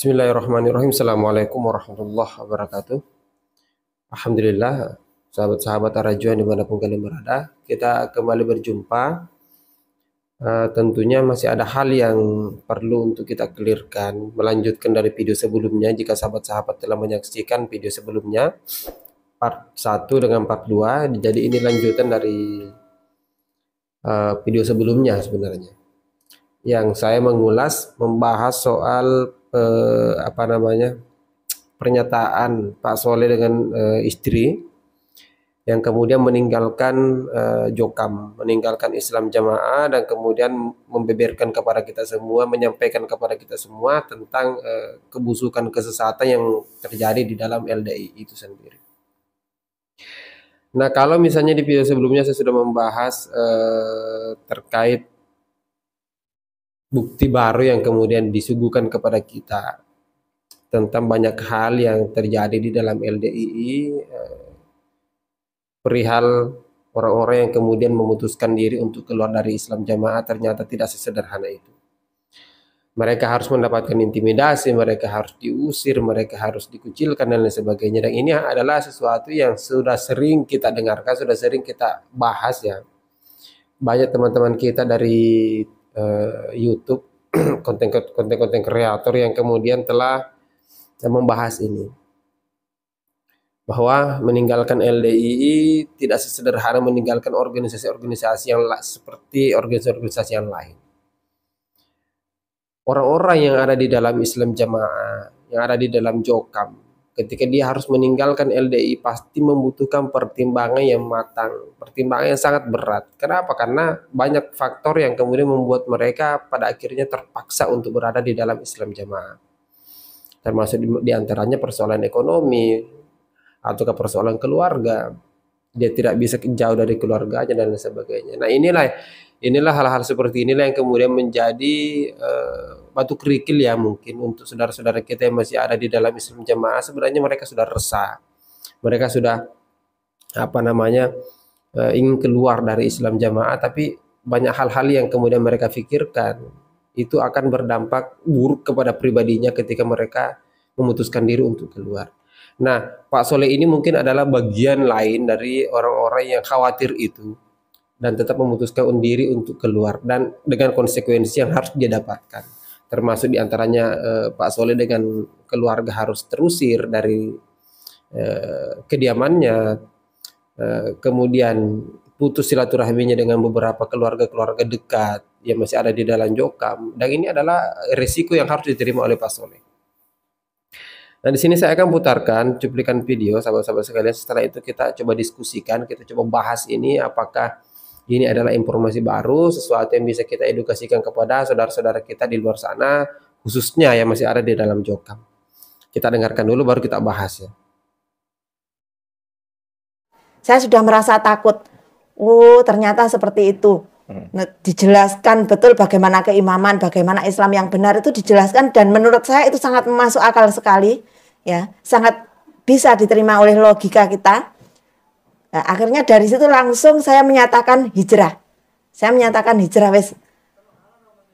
Bismillahirrahmanirrahim. Assalamualaikum warahmatullahi wabarakatuh. Alhamdulillah, sahabat-sahabat Arajuan dimanapun kalian berada, kita kembali berjumpa. Tentunya masih ada hal yang perlu untuk kita clearkan, melanjutkan dari video sebelumnya. Jika sahabat-sahabat telah menyaksikan video sebelumnya, part 1 dengan part 2, jadi ini lanjutan dari video sebelumnya sebenarnya. Yang saya membahas soal pernyataan Pak Soleh dengan istri yang kemudian meninggalkan Jokam, meninggalkan Islam Jamaah, dan kemudian membeberkan kepada kita semua, menyampaikan kepada kita semua tentang kebusukan kesesatan yang terjadi di dalam LDI itu sendiri. Nah, kalau misalnya di video sebelumnya saya sudah membahas terkait bukti baru yang kemudian disuguhkan kepada kita tentang banyak hal yang terjadi di dalam LDII, perihal orang-orang yang kemudian memutuskan diri untuk keluar dari Islam Jamaah ternyata tidak sesederhana itu. Mereka harus mendapatkan intimidasi, mereka harus diusir, mereka harus dikucilkan dan lain sebagainya. Dan ini adalah sesuatu yang sudah sering kita dengarkan, sudah sering kita bahas ya. Banyak teman-teman kita dari YouTube, konten kreator yang kemudian telah membahas ini, bahwa meninggalkan LDII tidak sesederhana meninggalkan organisasi-organisasi yang seperti organisasi-organisasi yang lain. Orang-orang yang ada di dalam Islam Jamaah, yang ada di dalam Jokam, ketika dia harus meninggalkan LDI pasti membutuhkan pertimbangan yang matang, pertimbangan yang sangat berat. Kenapa? Karena banyak faktor yang kemudian membuat mereka pada akhirnya terpaksa untuk berada di dalam Islam Jamaah. Termasuk diantaranya persoalan ekonomi, ataukah persoalan keluarga. Dia tidak bisa jauh dari keluarganya dan lain sebagainya. Nah, inilah hal-hal seperti inilah yang kemudian menjadi batu kerikil ya mungkin untuk saudara-saudara kita yang masih ada di dalam Islam Jamaah. Sebenarnya mereka sudah resah, mereka sudah ingin keluar dari Islam Jamaah, tapi banyak hal-hal yang kemudian mereka pikirkan itu akan berdampak buruk kepada pribadinya ketika mereka memutuskan diri untuk keluar. Nah, Pak Soleh ini mungkin adalah bagian lain dari orang-orang yang khawatir itu dan tetap memutuskan diri untuk keluar dan dengan konsekuensi yang harus dia dapatkan. Termasuk diantaranya Pak Soleh dengan keluarga harus terusir dari kediamannya, kemudian putus silaturahminya dengan beberapa keluarga-keluarga dekat yang masih ada di dalam Jokam, dan ini adalah resiko yang harus diterima oleh Pak Soleh. Nah, di sini saya akan putarkan cuplikan video sahabat-sahabat sekalian. Setelah itu kita coba diskusikan, kita coba bahas ini apakah ini adalah informasi baru, sesuatu yang bisa kita edukasikan kepada saudara-saudara kita di luar sana, khususnya yang masih ada di dalam Jokam. Kita dengarkan dulu baru kita bahas ya. Saya sudah merasa takut. Ternyata seperti itu. Dijelaskan betul bagaimana keimaman, bagaimana Islam yang benar itu dijelaskan, dan menurut saya itu sangat masuk akal sekali, ya, sangat bisa diterima oleh logika kita. Nah, akhirnya dari situ langsung saya menyatakan hijrah. Saya menyatakan hijrah wes.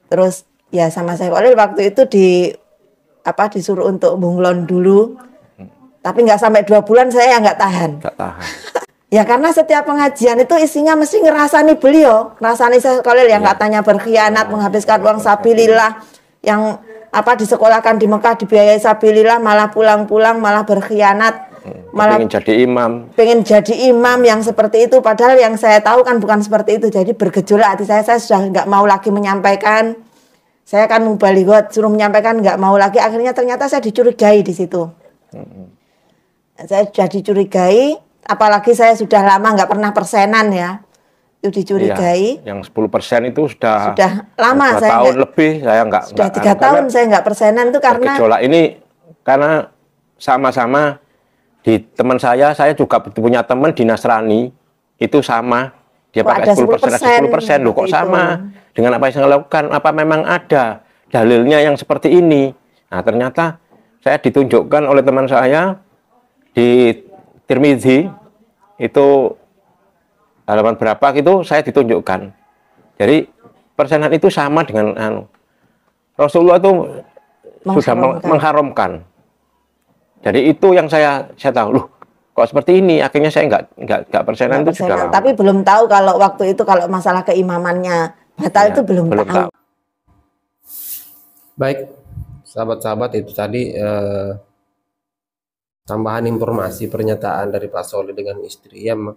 Terus ya sama saya oleh waktu itu disuruh untuk bunglon dulu. Tapi nggak sampai 2 bulan saya nggak tahan. Nggak tahan. Ya karena setiap pengajian itu isinya mesti ngerasani beliau, ngerasani saya kalau yang katanya berkhianat, menghabiskan uang sabilillah, yang disekolahkan di Mekah dibiayai sabilillah, malah pulang-pulang malah berkhianat, malah pengen jadi imam yang seperti itu, padahal yang saya tahu kan bukan seperti itu. Jadi bergejolak hati saya sudah nggak mau lagi menyampaikan. Saya kan mubalighot, suruh menyampaikan nggak mau lagi. Akhirnya ternyata saya dicurigai di situ. Saya sudah dicurigai. Apalagi saya sudah lama nggak pernah persenan ya, itu dicurigai. Iya, yang 10% itu sudah lama, 2 tahun lebih saya nggak. Sudah 3 tahun saya nggak persenan itu karena gejolak ini karena sama-sama di teman saya juga punya teman di Nasrani itu sama, dia pakai 10%, loh kok sama dengan apa yang saya lakukan, apa memang ada dalilnya yang seperti ini. Nah ternyata saya ditunjukkan oleh teman saya di Tirmidzi itu halaman berapa gitu saya ditunjukkan. Jadi persenan itu sama dengan Rasulullah itu sudah mengharamkan. Jadi itu yang saya tahu, loh kok seperti ini, akhirnya saya nggak persenan itu sudah lama. Tapi belum tahu kalau waktu itu kalau masalah keimamannya batal itu belum tahu. Baik, sahabat-sahabat, itu tadi tambahan informasi pernyataan dari Pak Soleh dengan istri yang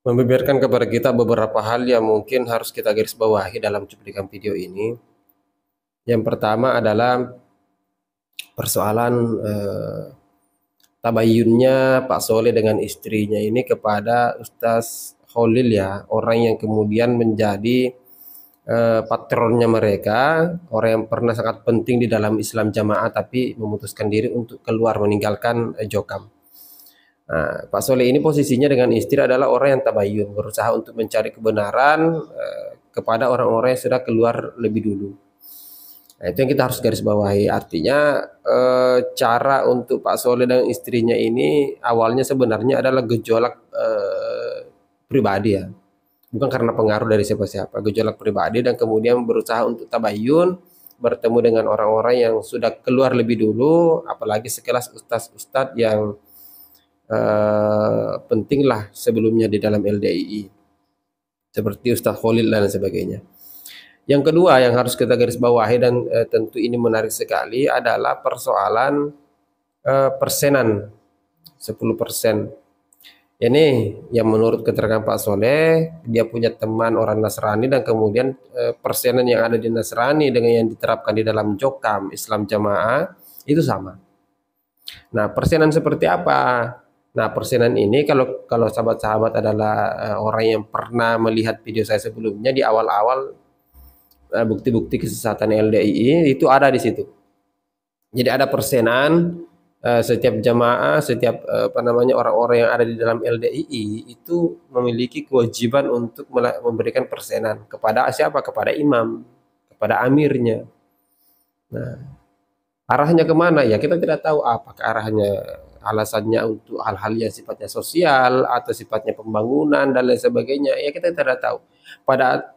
membeberkan kepada kita beberapa hal yang mungkin harus kita garis bawahi dalam cuplikan video ini. Yang pertama adalah persoalan tabayunnya Pak Soleh dengan istrinya ini kepada Ustaz Khalil, ya, orang yang kemudian menjadi patronnya mereka, orang yang pernah sangat penting di dalam Islam Jamaah tapi memutuskan diri untuk keluar meninggalkan Jokam. Nah, Pak Soleh ini posisinya dengan istri adalah orang yang tabayun, berusaha untuk mencari kebenaran kepada orang-orang yang sudah keluar lebih dulu. Nah, itu yang kita harus garis bawahi. Artinya cara untuk Pak Soleh dan istrinya ini awalnya sebenarnya adalah gejolak pribadi, ya, bukan karena pengaruh dari siapa-siapa, gejolak pribadi, dan kemudian berusaha untuk tabayun, bertemu dengan orang-orang yang sudah keluar lebih dulu, apalagi sekelas ustadz-ustadz yang penting lah sebelumnya di dalam LDII, seperti Ustaz Khalil dan sebagainya. Yang kedua yang harus kita garis bawahi, dan tentu ini menarik sekali, adalah persoalan persenan 10%. Ini yang menurut keterangan Pak Soleh, dia punya teman orang Nasrani, dan kemudian persenan yang ada di Nasrani dengan yang diterapkan di dalam Jokam Islam Jamaah itu sama. Nah, persenan seperti apa? Nah, persenan ini kalau sahabat-sahabat adalah orang yang pernah melihat video saya sebelumnya di awal-awal bukti-bukti kesesatan LDII itu ada di situ. Jadi ada persenan, setiap jamaah, setiap orang-orang yang ada di dalam LDII itu memiliki kewajiban untuk memberikan persenan kepada siapa? Kepada imam, kepada amirnya. Nah, arahnya kemana? Ya kita tidak tahu apakah arahnya, alasannya untuk hal-hal yang sifatnya sosial atau sifatnya pembangunan dan lain sebagainya, ya kita tidak tahu. Pada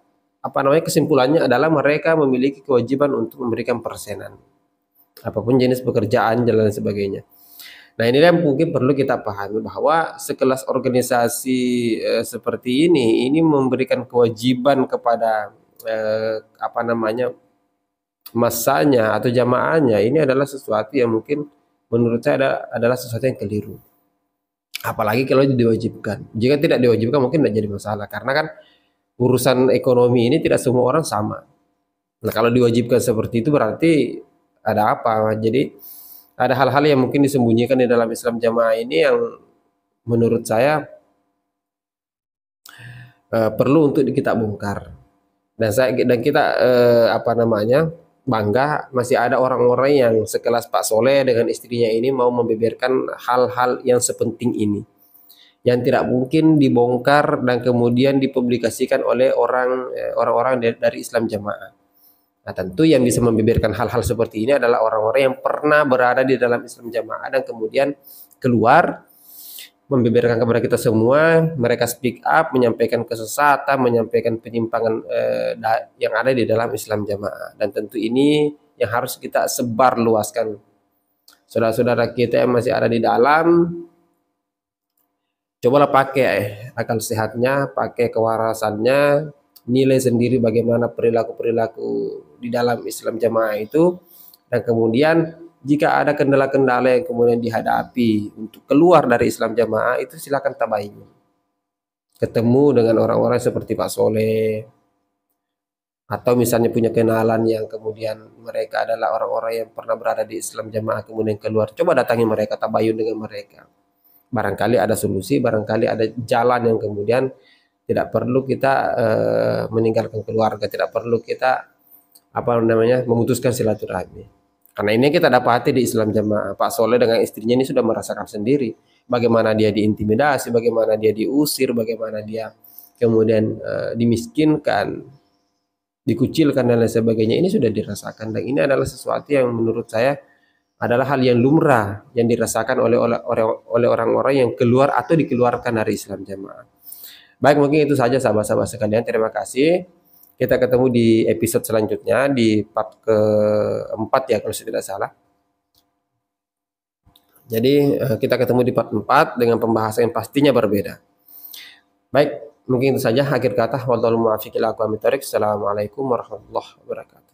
kesimpulannya adalah mereka memiliki kewajiban untuk memberikan persenan apapun jenis pekerjaan dan lain sebagainya. Nah, ini yang mungkin perlu kita pahami, bahwa sekelas organisasi seperti ini memberikan kewajiban kepada masanya atau jamaahnya, ini adalah sesuatu yang mungkin menurut saya adalah sesuatu yang keliru. Apalagi kalau diwajibkan. Jika tidak diwajibkan mungkin tidak jadi masalah, karena kan urusan ekonomi ini tidak semua orang sama. Nah, kalau diwajibkan seperti itu berarti ada apa? Jadi ada hal-hal yang mungkin disembunyikan di dalam Islam Jamaah ini yang menurut saya perlu untuk kita bongkar. Dan kita bangga masih ada orang-orang yang sekelas Pak Soleh dengan istrinya ini mau membeberkan hal-hal yang sepenting ini, yang tidak mungkin dibongkar dan kemudian dipublikasikan oleh orang-orang dari Islam Jamaah. Nah, tentu yang bisa membeberkan hal-hal seperti ini adalah orang-orang yang pernah berada di dalam Islam Jamaah dan kemudian keluar membeberkan kepada kita semua. Mereka speak up, menyampaikan kesesatan, menyampaikan penyimpangan yang ada di dalam Islam Jamaah. Dan tentu ini yang harus kita sebar luaskan. Saudara-saudara kita yang masih ada di dalam, cobalah pakai akal sehatnya, pakai kewarasannya, nilai sendiri bagaimana perilaku-perilaku di dalam Islam Jamaah itu, dan kemudian jika ada kendala-kendala yang kemudian dihadapi untuk keluar dari Islam Jamaah, itu silakan tabayun. Ketemu dengan orang-orang seperti Pak Soleh, atau misalnya punya kenalan yang kemudian mereka adalah orang-orang yang pernah berada di Islam Jamaah kemudian keluar, coba datangi mereka, tabayun dengan mereka. Barangkali ada solusi, barangkali ada jalan yang kemudian tidak perlu kita meninggalkan keluarga, tidak perlu kita memutuskan silaturahmi. Karena ini kita dapati di Islam Jamaah, Pak Soleh dengan istrinya ini sudah merasakan sendiri bagaimana dia diintimidasi, bagaimana dia diusir, bagaimana dia kemudian dimiskinkan, dikucilkan dan lain sebagainya. Ini sudah dirasakan, dan ini adalah sesuatu yang menurut saya adalah hal yang lumrah yang dirasakan oleh orang-orang yang keluar atau dikeluarkan dari Islam Jamaah. Baik, mungkin itu saja sahabat-sahabat sekalian. Terima kasih. Kita ketemu di episode selanjutnya di part keempat ya kalau saya tidak salah. Jadi kita ketemu di part 4 dengan pembahasan yang pastinya berbeda. Baik, mungkin itu saja akhir kata. Wallahu muwaffiq ila aqwamit thoriq. Assalamualaikum warahmatullahi wabarakatuh.